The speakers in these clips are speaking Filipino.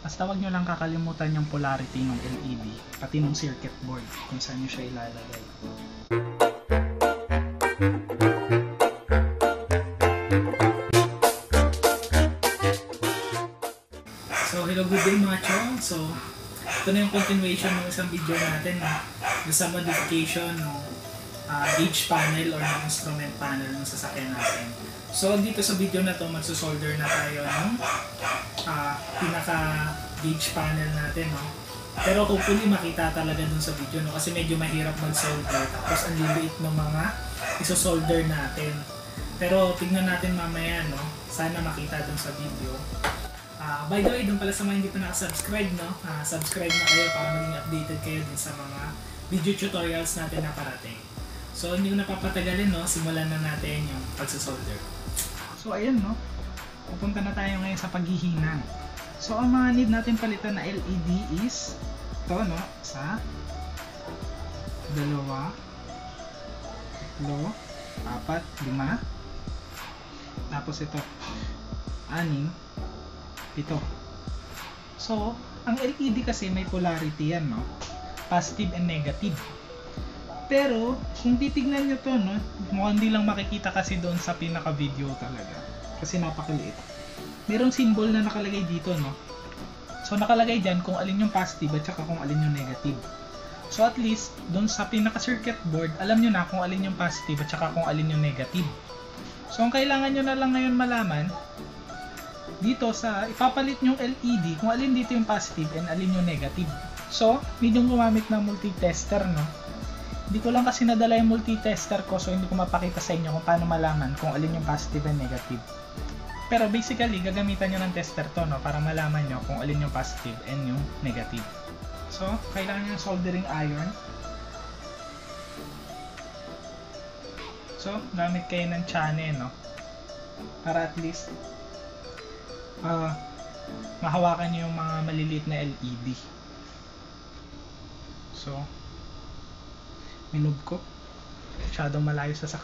Basta wag nyo lang kakalimutan yung polarity ng LED, pati ng circuit board, kung saan nyo siya ilalagay. So, hello, good day mga chong. So, ito na yung continuation ng isang video natin sa modification ng gauge panel or ng instrument panel ng sasakyan natin. So, dito sa video na to, magsusolder na tayo ng pinaka gauge panel natin, no? Pero hopefully makita talaga dun sa video, no? Kasi medyo mahirap mag-solder, tapos ang liliit ng mga isosolder natin. Pero tingnan natin mamaya, no? Sana makita dun sa video. By the way, dun pala sa mga hindi pa nakasubscribe, no? Subscribe na kayo para maging updated kayo din sa mga video tutorials natin na parating. So, hindi ko napapatagalin, no? Simulan na natin yung pagsasolder. So, ayan, no? Pupunta na tayo ngayon sa paghihinang. So, ang mga need natin palitan na LED is ito, no? Isa, dalawa, tatlo, apat, lima, tapos ito, anim, pito. So, ang LED kasi may polarity yan, no? Positive and negative. Pero, kung titignan nyo to, no? Mukhang hindi lang makikita kasi doon sa pinaka-video talaga. Kasi napakaliit. Merong symbol na nakalagay dito, no? So, nakalagay dyan kung alin yung positive at saka kung alin yung negative. So, at least, doon sa pinaka-circuit board, alam nyo na kung alin yung positive at saka kung alin yung negative. So, ang kailangan nyo na lang ngayon malaman, dito sa ipapalit yung LED, kung alin dito yung positive and alin yung negative. So, medyo gumamit ng multi-tester, no? Hindi ko lang kasi nadala yung multi-tester ko, so hindi ko mapakita sa inyo kung paano malaman kung alin yung positive and negative. Pero basically, gagamitan nyo ng tester to, no? Para malaman nyo kung alin yung positive and yung negative. So, kailangan nyo yung soldering iron. So, gamit kayo ng chane, no? Para at least mahawakan nyo yung mga maliliit na LED. So, minove ko. Masyadong malayo sa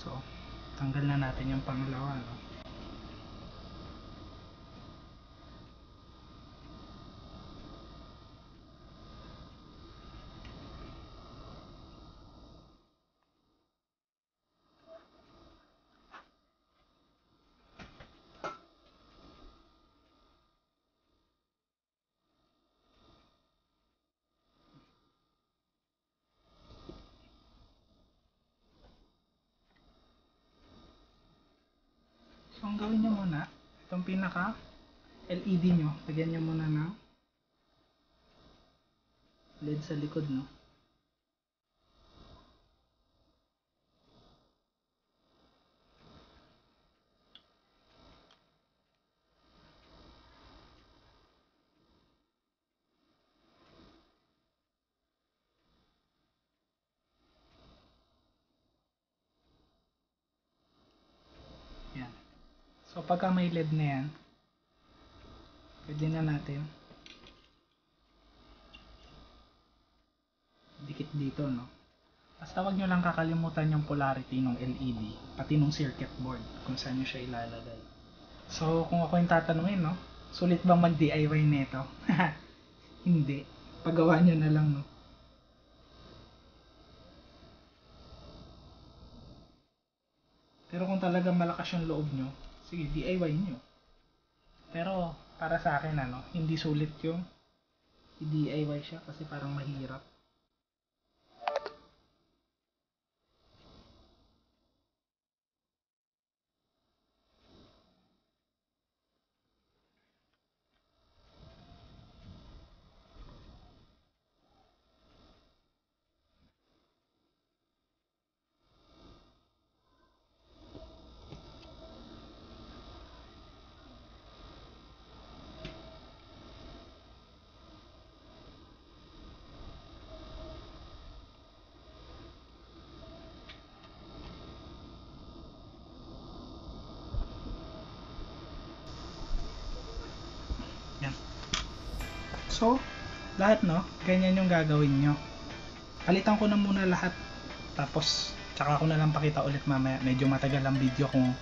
So, tanggal na natin yung pangalawa, no? So, ang gawin nyo muna, itong pinaka LED nyo, lagyan nyo muna ng LED sa likod, no? Yan. So, pagka may LED na yan, pwede na natin dikit dito, no? Basta wag nyo lang kakalimutan yung polarity ng LED, pati ng circuit board, kung saan nyo siya ilalagay. So, kung ako yung tatanungin, no? Sulit bang mag-DIY nito? Hindi. Pagawa nyo na lang, no? Pero kung talagang malakas yung loob nyo, sige, DIY nyo. Pero, para sa akin, ano, hindi sulit yung i-DIY siya kasi parang mahirap. Yan. So, lahat, no? Ganyan yung gagawin nyo. Palitan ko na muna lahat. Tapos, tsaka ko na lang pakita ulit mamaya. Medyo matagal ang video kung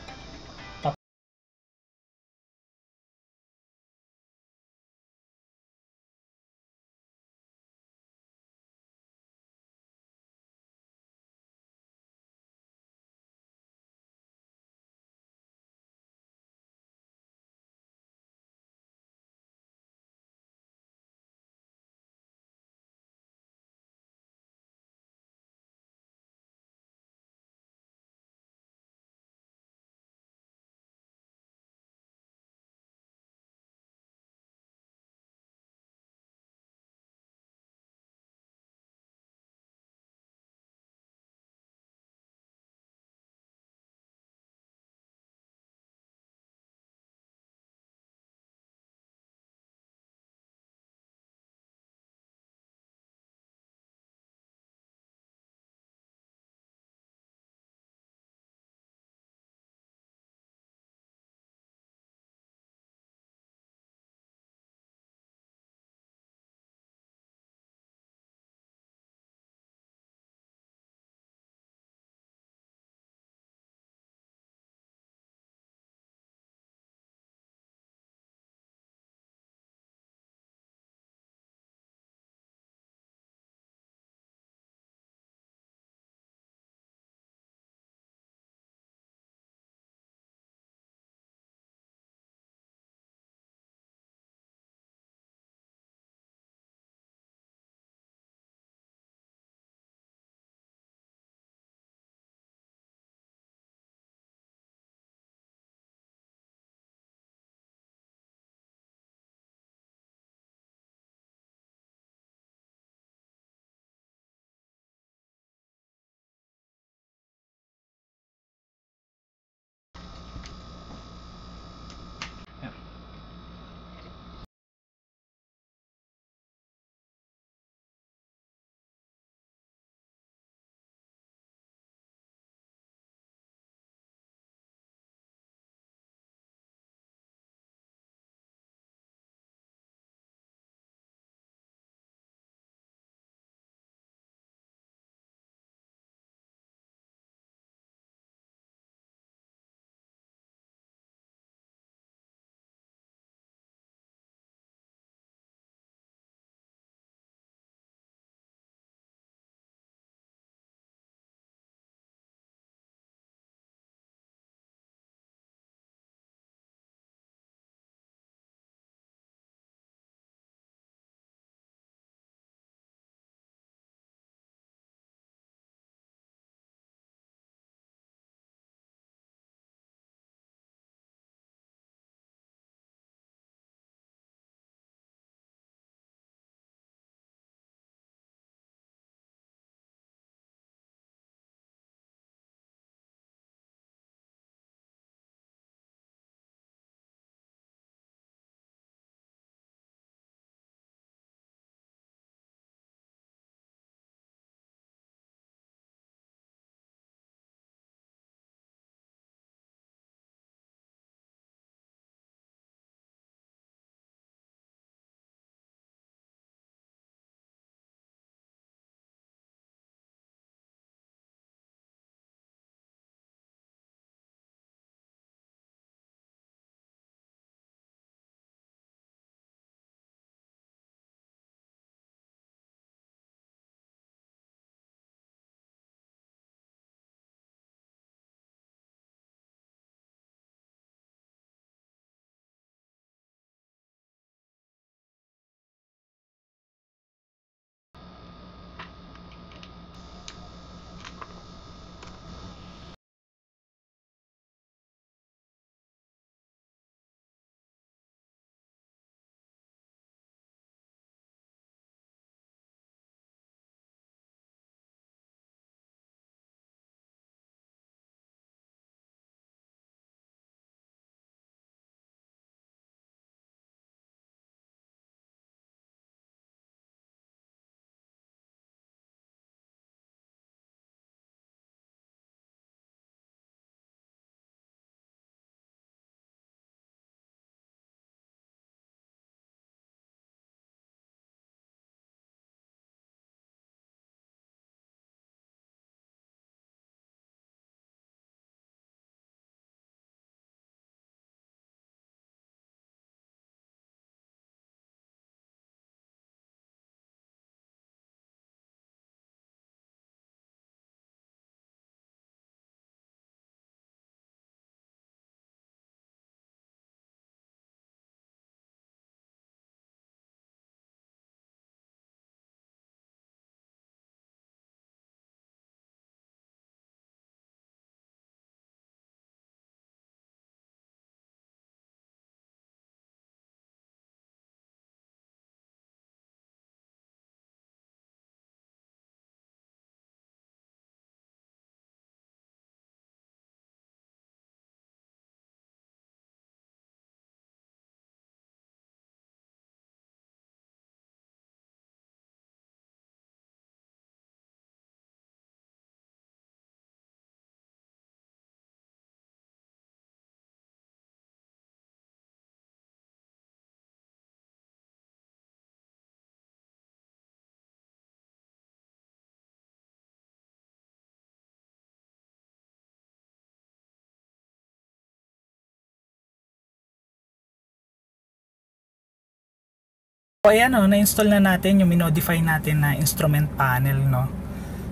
So ayan o, na-install na natin yung minodify natin na instrument panel, no.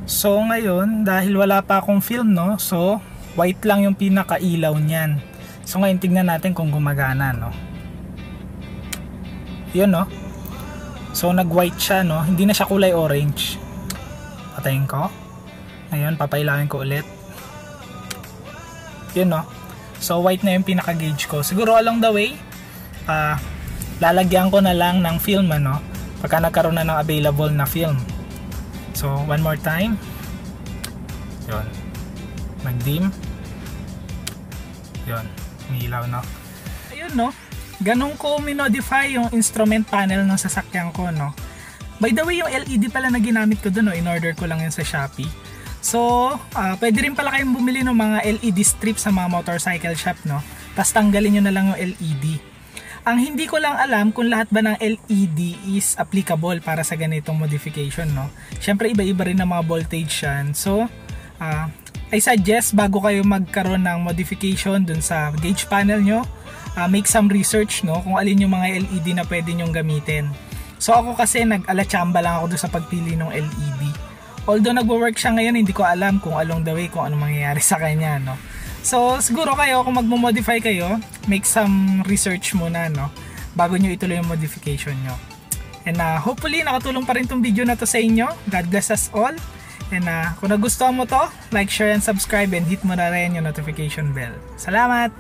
So ngayon, dahil wala pa akong film, no, so white lang yung pinakailaw niyan. So ngayon tignan natin kung gumagana, no. Yun, no. So nag-white siya, no. Hindi na siya kulay orange. Patayin ko. Ngayon papailawin ko ulit. Yun, no. So white na yung pinaka-gauge ko. Siguro along the way, lalagyan ko na lang ng film, ano, pagka nagkaroon na ng available na film. So one more time. Yun, mag-dim. Yun, umiilaw, no. Ayun, no, ganun ko minodify yung instrument panel ng sasakyan ko, no. By the way, yung LED pala na ginamit ko dun, no, in order ko lang yun sa Shopee. So pwede rin pala kayong bumili ng mga LED strips sa mga motorcycle shop, no. Tapos tanggalin nyo na lang yung LED. Ang hindi ko lang alam kung lahat ba ng LED is applicable para sa ganitong modification, no. Syempre iba-iba rin ng mga voltage yan. So I suggest bago kayo magkaroon ng modification dun sa gauge panel nyo, make some research, no, kung alin yung mga LED na pwede nyong gamitin. So ako kasi nag-alatsamba lang ako dun sa pagpili ng LED. Although nagwo-work siya ngayon, hindi ko alam kung along the way kung ano mangyayari sa kanya, no. So siguro kayo kung magmo-modify kayo, make some research muna, no, bago nyo ituloy yung modification nyo. And hopefully nakatulong pa rin tong video na to sa inyo. God bless us all. And kung nagustuhan mo to, like, share, and subscribe, and hit mo na rin yung notification bell. Salamat!